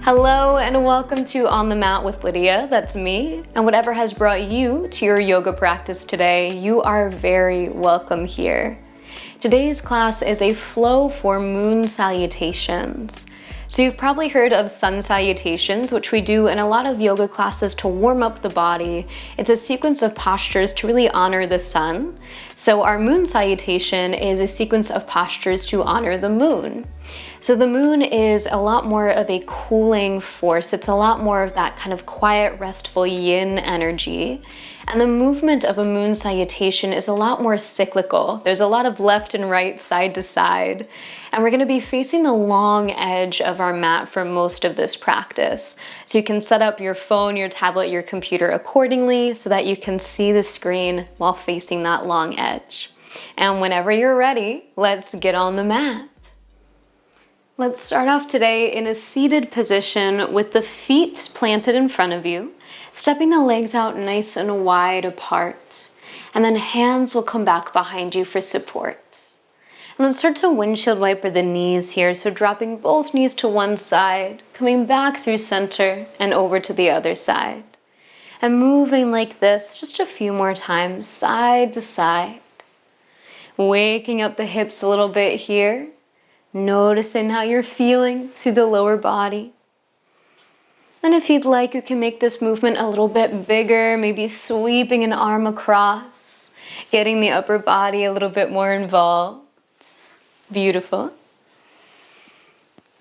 Hello and welcome to On the Mat with Lydia, that's me. And whatever has brought you to your yoga practice today, you are very welcome here. Today's class is a flow for moon salutations. So you've probably heard of sun salutations, which we do in a lot of yoga classes to warm up the body. It's a sequence of postures to really honor the sun. So our moon salutation is a sequence of postures to honor the moon. So the moon is a lot more of a cooling force. It's a lot more of that kind of quiet, restful yin energy. And the movement of a moon salutation is a lot more cyclical. There's a lot of left and right, side to side. And we're going to be facing the long edge of our mat for most of this practice. So you can set up your phone, your tablet, your computer accordingly so that you can see the screen while facing that long edge. And whenever you're ready, let's get on the mat. Let's start off today in a seated position with the feet planted in front of you, stepping the legs out nice and wide apart, and then hands will come back behind you for support. And let's start to windshield wiper the knees here, so dropping both knees to one side, coming back through center and over to the other side. And moving like this just a few more times, side to side. Waking up the hips a little bit here. Noticing how you're feeling through the lower body. And if you'd like, you can make this movement a little bit bigger, maybe sweeping an arm across, getting the upper body a little bit more involved. Beautiful.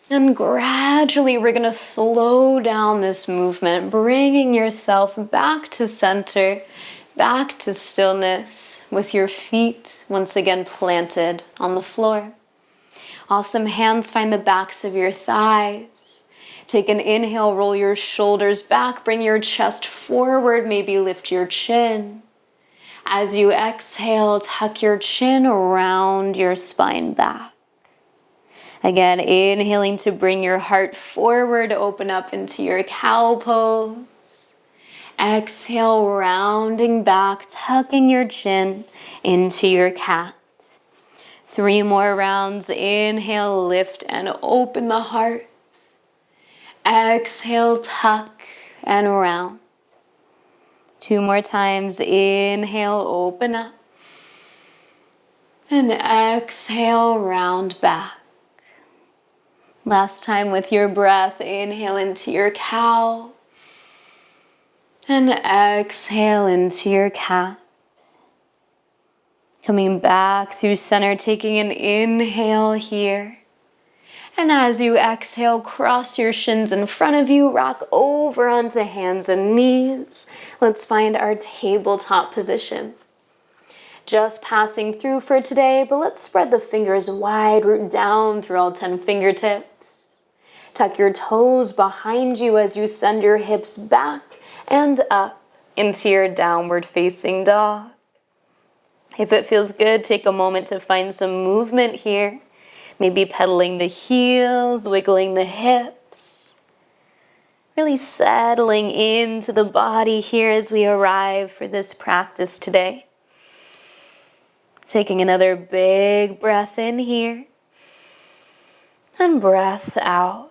And gradually, we're going to slow down this movement, bringing yourself back to center, back to stillness, with your feet once again planted on the floor. Awesome. Hands find the backs of your thighs. Take an inhale, roll your shoulders back, bring your chest forward, maybe lift your chin. As you exhale, tuck your chin around your spine back. Again, inhaling to bring your heart forward, open up into your cow pose. Exhale, rounding back, tucking your chin into your cat. 3 more rounds. Inhale, lift and open the heart. Exhale, tuck and round. 2 more times. Inhale, open up. And exhale, round back. Last time with your breath. Inhale into your cow. And exhale into your cat. Coming back through center, taking an inhale here. And as you exhale, cross your shins in front of you, rock over onto hands and knees. Let's find our tabletop position. Just passing through for today, but let's spread the fingers wide, root down through all 10 fingertips. Tuck your toes behind you as you send your hips back and up into your downward facing dog. If it feels good, take a moment to find some movement here. Maybe pedaling the heels, wiggling the hips. Really settling into the body here as we arrive for this practice today. Taking another big breath in here. And breath out.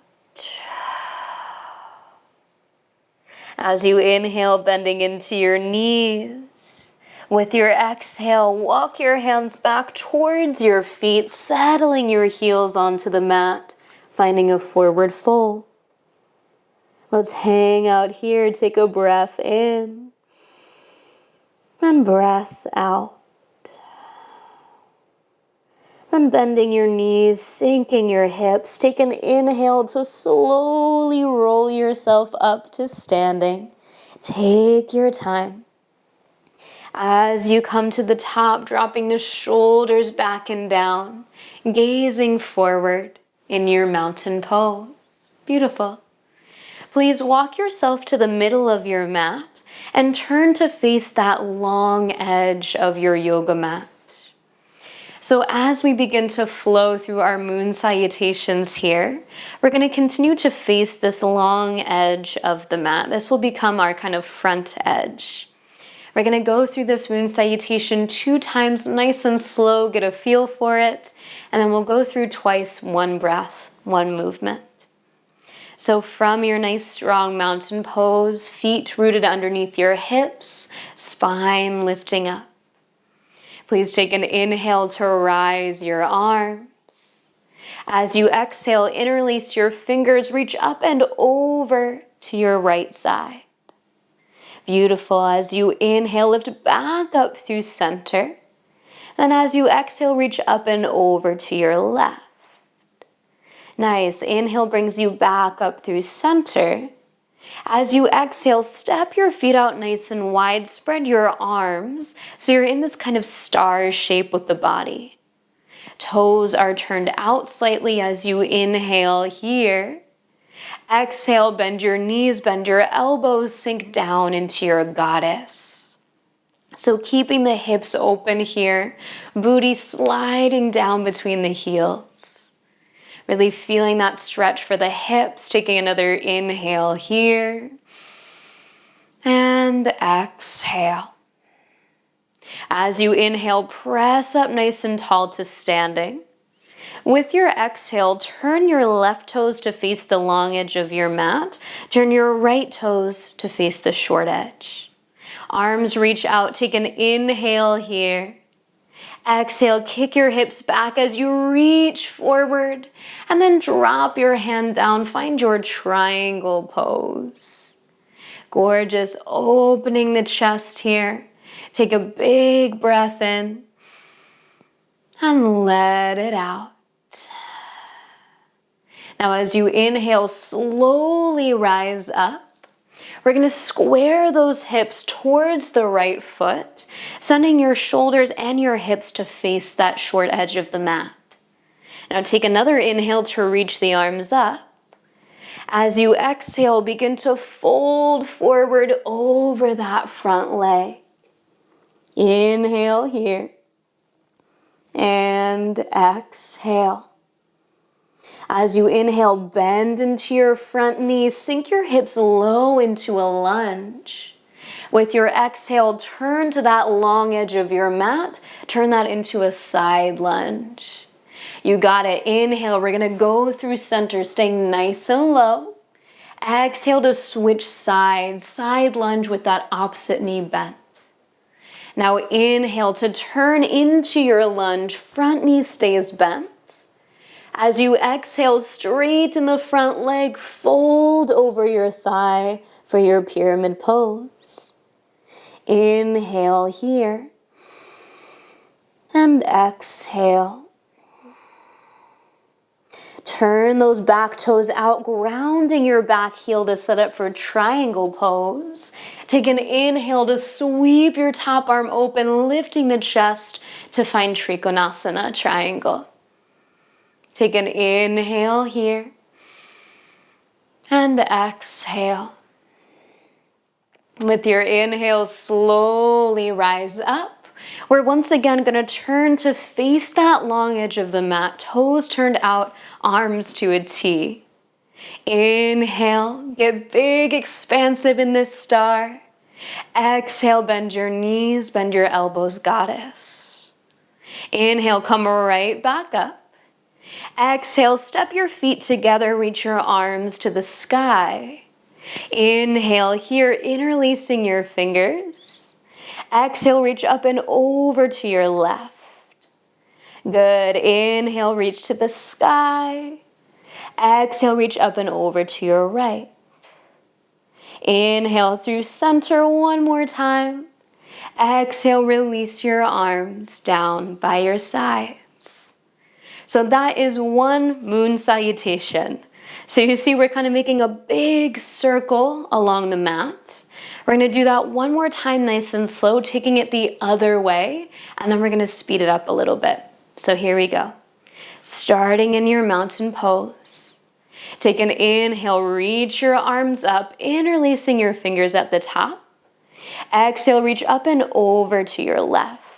As you inhale, bending into your knees. With your exhale, walk your hands back towards your feet, settling your heels onto the mat, finding a forward fold. Let's hang out here, take a breath in, and breath out. Then bending your knees, sinking your hips, take an inhale to slowly roll yourself up to standing. Take your time. As you come to the top, dropping the shoulders back and down, gazing forward in your mountain pose. Beautiful. Please walk yourself to the middle of your mat and turn to face that long edge of your yoga mat. So as we begin to flow through our moon salutations here, we're going to continue to face this long edge of the mat. This will become our kind of front edge. We're going to go through this moon salutation 2 times, nice and slow, get a feel for it, and then we'll go through twice, 1 breath, 1 movement. So from your nice strong mountain pose, feet rooted underneath your hips, spine lifting up. Please take an inhale to rise your arms. As you exhale, interlace your fingers, reach up and over to your right side. Beautiful. As you inhale, lift back up through center. And as you exhale, reach up and over to your left. Nice. Inhale brings you back up through center. As you exhale, step your feet out nice and wide. Spread your arms so you're in this kind of star shape with the body. Toes are turned out slightly as you inhale here. Exhale, bend your knees, bend your elbows, sink down into your goddess. So keeping the hips open here, booty sliding down between the heels. Really feeling that stretch for the hips, taking another inhale here. And exhale. As you inhale, press up nice and tall to standing. With your exhale, turn your left toes to face the long edge of your mat. Turn your right toes to face the short edge. Arms reach out, take an inhale here. Exhale, kick your hips back as you reach forward and then drop your hand down. Find your triangle pose. Gorgeous, opening the chest here. Take a big breath in and let it out. Now as you inhale, slowly rise up. We're going to square those hips towards the right foot, sending your shoulders and your hips to face that short edge of the mat. Now take another inhale to reach the arms up. As you exhale, begin to fold forward over that front leg. Inhale here and exhale. As you inhale, bend into your front knees, sink your hips low into a lunge. With your exhale, turn to that long edge of your mat, turn that into a side lunge. You got it. Inhale, we're gonna go through center, staying nice and low. Exhale to switch sides, side lunge with that opposite knee bent. Now inhale to turn into your lunge, front knee stays bent. As you exhale, straighten the front leg, fold over your thigh for your pyramid pose. Inhale here and exhale. Turn those back toes out, grounding your back heel to set up for triangle pose. Take an inhale to sweep your top arm open, lifting the chest to find Trikonasana, triangle. Take an inhale here and exhale. With your inhale, slowly rise up. We're once again going to turn to face that long edge of the mat, toes turned out, arms to a T. Inhale, get big, expansive in this star. Exhale, bend your knees, bend your elbows, goddess. Inhale, come right back up. Exhale, step your feet together, reach your arms to the sky. Inhale here, interlacing your fingers. Exhale, reach up and over to your left. Good. Inhale, reach to the sky. Exhale, reach up and over to your right. Inhale through center one more time. Exhale, release your arms down by your sides. So that is one moon salutation. So you see we're kind of making a big circle along the mat. We're going to do that one more time nice and slow, taking it the other way, and then we're going to speed it up a little bit. So here we go. Starting in your mountain pose. Take an inhale, reach your arms up, interlacing your fingers at the top. Exhale, reach up and over to your left.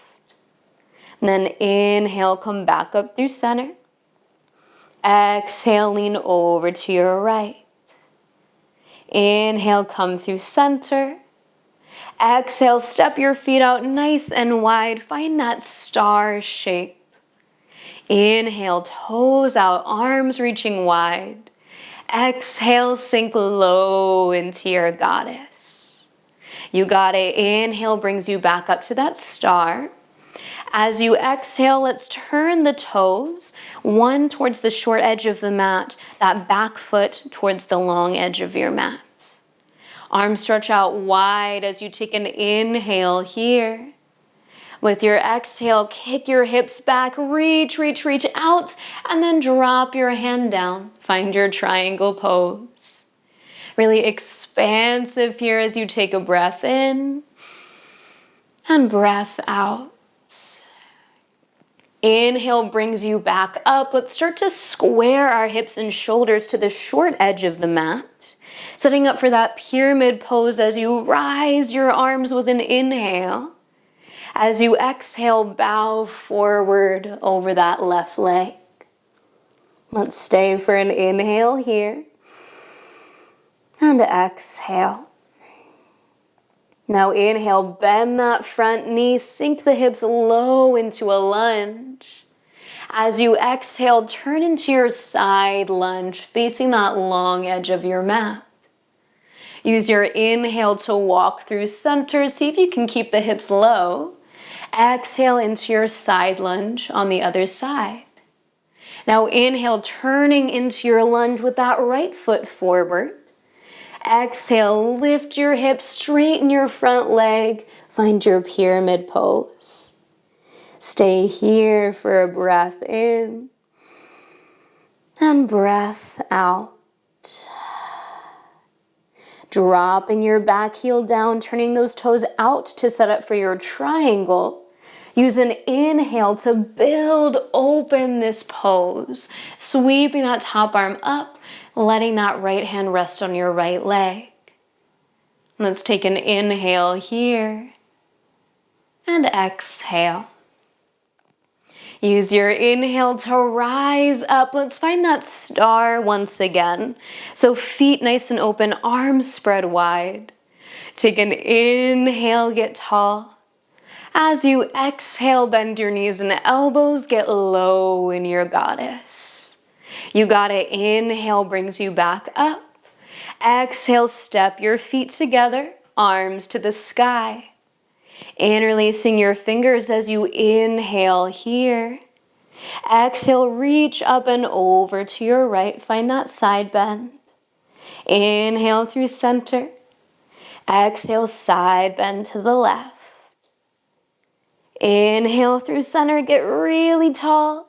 And then inhale, come back up through center. Exhale, lean over to your right. Inhale, come through center. Exhale, step your feet out nice and wide. Find that star shape. Inhale, toes out, arms reaching wide. Exhale, sink low into your goddess. You got it. Inhale brings you back up to that star. As you exhale, let's turn the toes, one towards the short edge of the mat, that back foot towards the long edge of your mat. Arms stretch out wide as you take an inhale here. With your exhale, kick your hips back, reach out, and then drop your hand down. Find your triangle pose. Really expansive here as you take a breath in and breath out. Inhale brings you back up. Let's start to square our hips and shoulders to the short edge of the mat. Setting up for that pyramid pose as you rise your arms with an inhale. As you exhale, bow forward over that left leg. Let's stay for an inhale here. And exhale. Now inhale, bend that front knee, sink the hips low into a lunge. As you exhale, turn into your side lunge, facing that long edge of your mat. Use your inhale to walk through center. See if you can keep the hips low. Exhale into your side lunge on the other side. Now inhale, turning into your lunge with that right foot forward. Exhale, lift your hips, straighten your front leg, find your pyramid pose. Stay here for a breath in and breath out. Dropping your back heel down, turning those toes out to set up for your triangle. Use an inhale to build open this pose, sweeping that top arm up, letting that right hand rest on your right leg. Let's take an inhale here and exhale. Use your inhale to rise up. Let's find that star once again. So feet nice and open, arms spread wide. Take an inhale, get tall. As you exhale, bend your knees and elbows, get low in your goddess. You got it. Inhale brings you back up. Exhale, step your feet together, arms to the sky. Interlacing your fingers as you inhale here. Exhale, reach up and over to your right. Find that side bend. Inhale through center. Exhale, side bend to the left. Inhale through center, get really tall.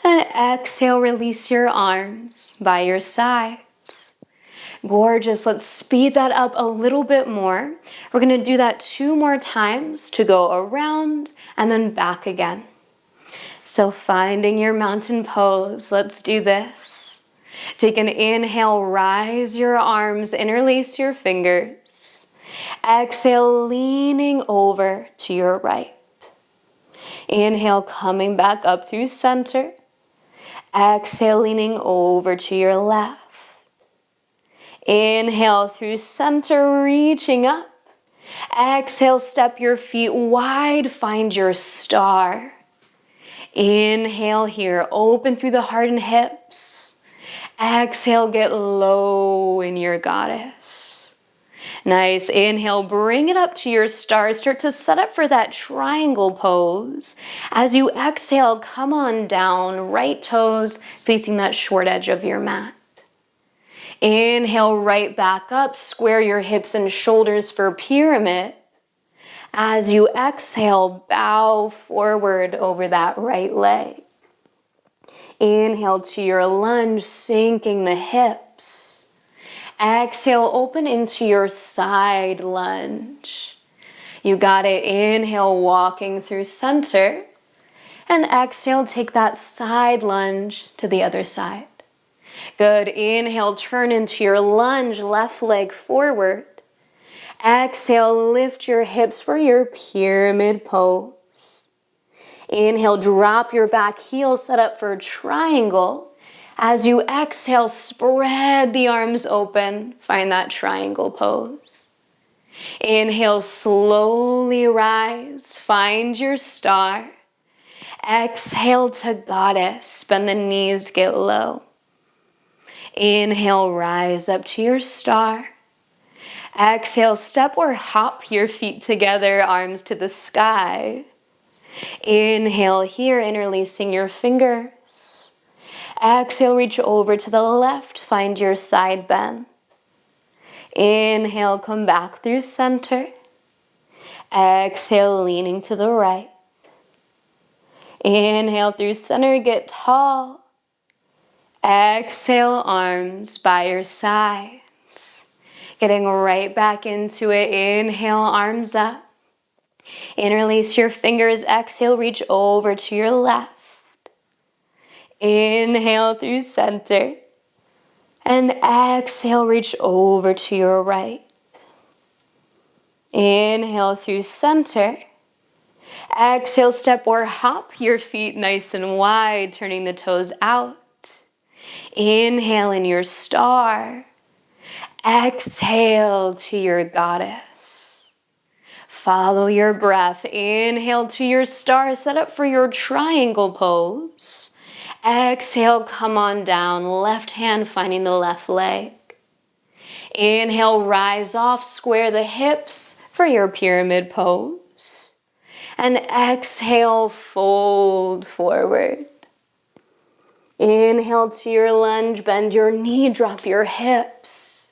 And exhale, release your arms by your sides. Gorgeous. Let's speed that up a little bit more. We're going to do that 2 more times to go around and then back again. So finding your mountain pose, let's do this. Take an inhale, rise your arms, interlace your fingers. Exhale, leaning over to your right. Inhale, coming back up through center. Exhale, leaning over to your left. Inhale through center, reaching up. Exhale, step your feet wide, find your star. Inhale here, open through the heart and hips. Exhale, get low in your goddess. Nice. Inhale, bring it up to your star. Start to set up for that triangle pose. As you exhale, come on down, right toes facing that short edge of your mat. Inhale, right back up, square your hips and shoulders for pyramid. As you exhale, bow forward over that right leg. Inhale to your lunge, sinking the hips. Exhale, open into your side lunge. You got it. Inhale, walking through center. And exhale, take that side lunge to the other side. Good. Inhale, turn into your lunge, left leg forward. Exhale, lift your hips for your pyramid pose. Inhale, drop your back heel, set up for a triangle. As you exhale, spread the arms open, find that triangle pose. Inhale, slowly rise, find your star. Exhale to goddess, bend the knees, get low. Inhale, rise up to your star. Exhale, step or hop your feet together, arms to the sky. Inhale here, interlacing your fingers. Exhale, reach over to the left, find your side bend. Inhale, come back through center. Exhale, leaning to the right. Inhale through center, get tall. Exhale, arms by your sides. Getting right back into it. Inhale, arms up. Interlace your fingers. Exhale, reach over to your left. Inhale through center. And exhale, reach over to your right. Inhale through center. Exhale, step or hop your feet nice and wide, turning the toes out. Inhale in your star. Exhale to your goddess. Follow your breath. Inhale to your star. Set up for your triangle pose. Exhale, come on down. Left hand finding the left leg. Inhale, rise off. Square the hips for your pyramid pose. And exhale, fold forward. Inhale to your lunge. Bend your knee. Drop your hips.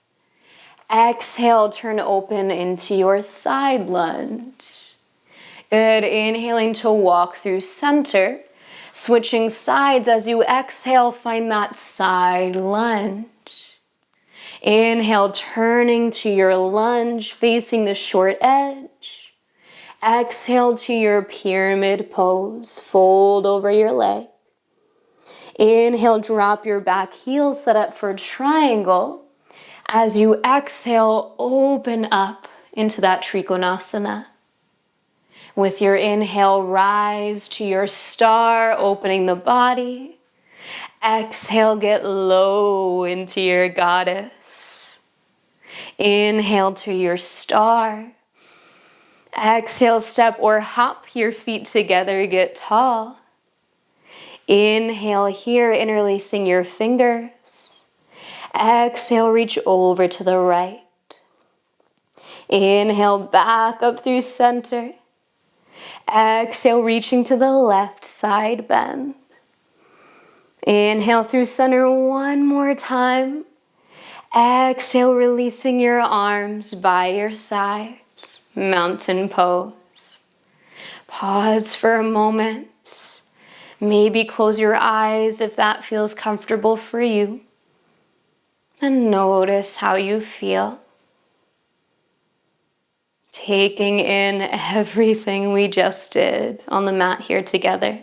Exhale, turn open into your side lunge. Good. Inhaling to walk through center. Switching sides as you exhale, find that side lunge. Inhale, turning to your lunge, facing the short edge. Exhale to your pyramid pose. Fold over your leg. Inhale, drop your back heel, set up for triangle. As you exhale, open up into that Trikonasana. With your inhale, rise to your star, opening the body. Exhale, get low into your goddess. Inhale to your star. Exhale, step or hop your feet together, get tall. Inhale here, interlacing your fingers. Exhale, reach over to the right. Inhale, back up through center. Exhale, reaching to the left side bend. Inhale through center one more time. Exhale, releasing your arms by your sides. Mountain pose. Pause for a moment. Maybe close your eyes if that feels comfortable for you. And notice how you feel. Taking in everything we just did on the mat here together.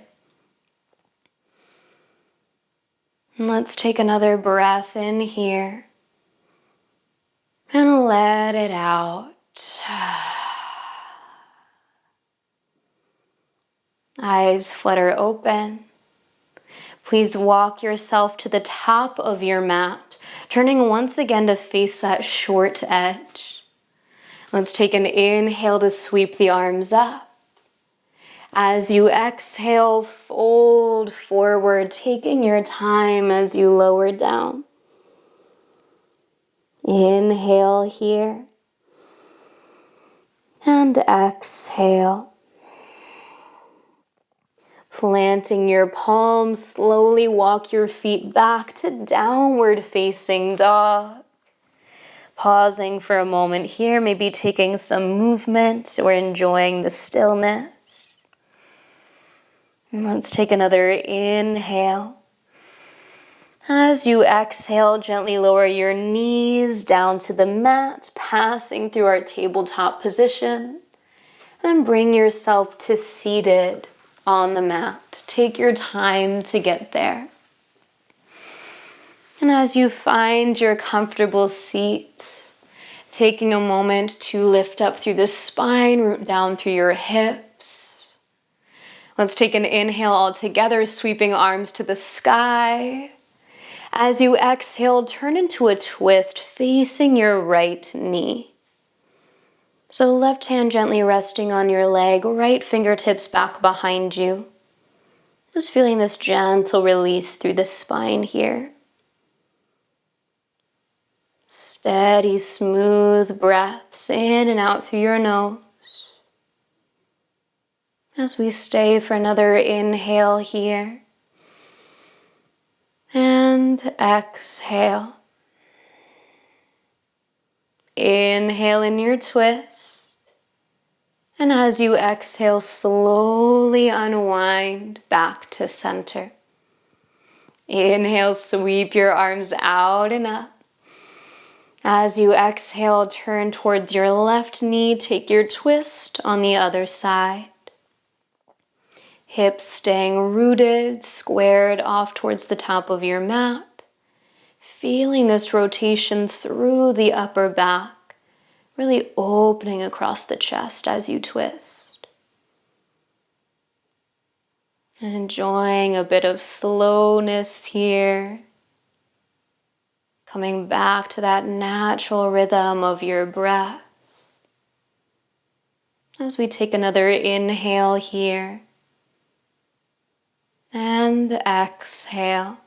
And let's take another breath in here. And let it out. Eyes flutter open. Please walk yourself to the top of your mat, turning once again to face that short edge. Let's take an inhale to sweep the arms up. As you exhale, fold forward, taking your time as you lower down. Inhale here. And exhale. Planting your palms, slowly walk your feet back to downward facing dog. Pausing for a moment here, maybe taking some movement or enjoying the stillness. And let's take another inhale. As you exhale, gently lower your knees down to the mat, passing through our tabletop position. And bring yourself to seated on the mat. Take your time to get there. And as you find your comfortable seat, taking a moment to lift up through the spine, root down through your hips. Let's take an inhale all together, sweeping arms to the sky. As you exhale, turn into a twist, facing your right knee. So left hand gently resting on your leg, right fingertips back behind you. Just feeling this gentle release through the spine here. Steady, smooth breaths in and out through your nose. As we stay for another inhale here. And exhale. Inhale in your twist. And as you exhale, slowly unwind back to center. Inhale, sweep your arms out and up. As you exhale, turn towards your left knee, take your twist on the other side. Hips staying rooted, squared off towards the top of your mat. Feeling this rotation through the upper back, really opening across the chest as you twist. And enjoying a bit of slowness here. Coming back to that natural rhythm of your breath. As we take another inhale here. And exhale.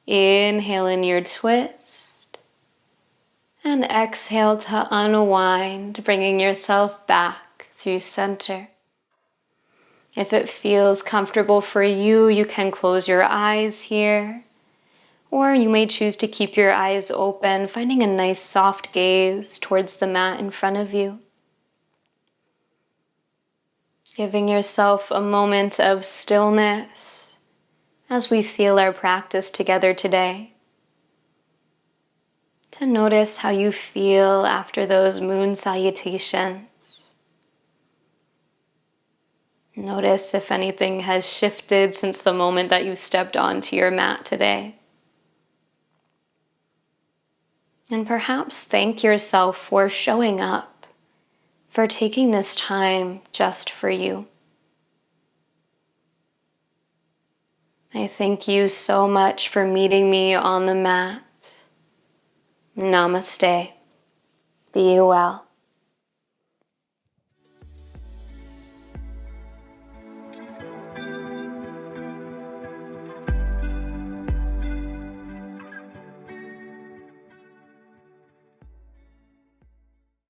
Inhale in your twist. And exhale to unwind, bringing yourself back through center. If it feels comfortable for you, you can close your eyes here. Or you may choose to keep your eyes open, finding a nice soft gaze towards the mat in front of you. Giving yourself a moment of stillness as we seal our practice together today. To notice how you feel after those moon salutations. Notice if anything has shifted since the moment that you stepped onto your mat today. And perhaps thank yourself for showing up, for taking this time just for you. I thank you so much for meeting me on the mat. Namaste. Be well.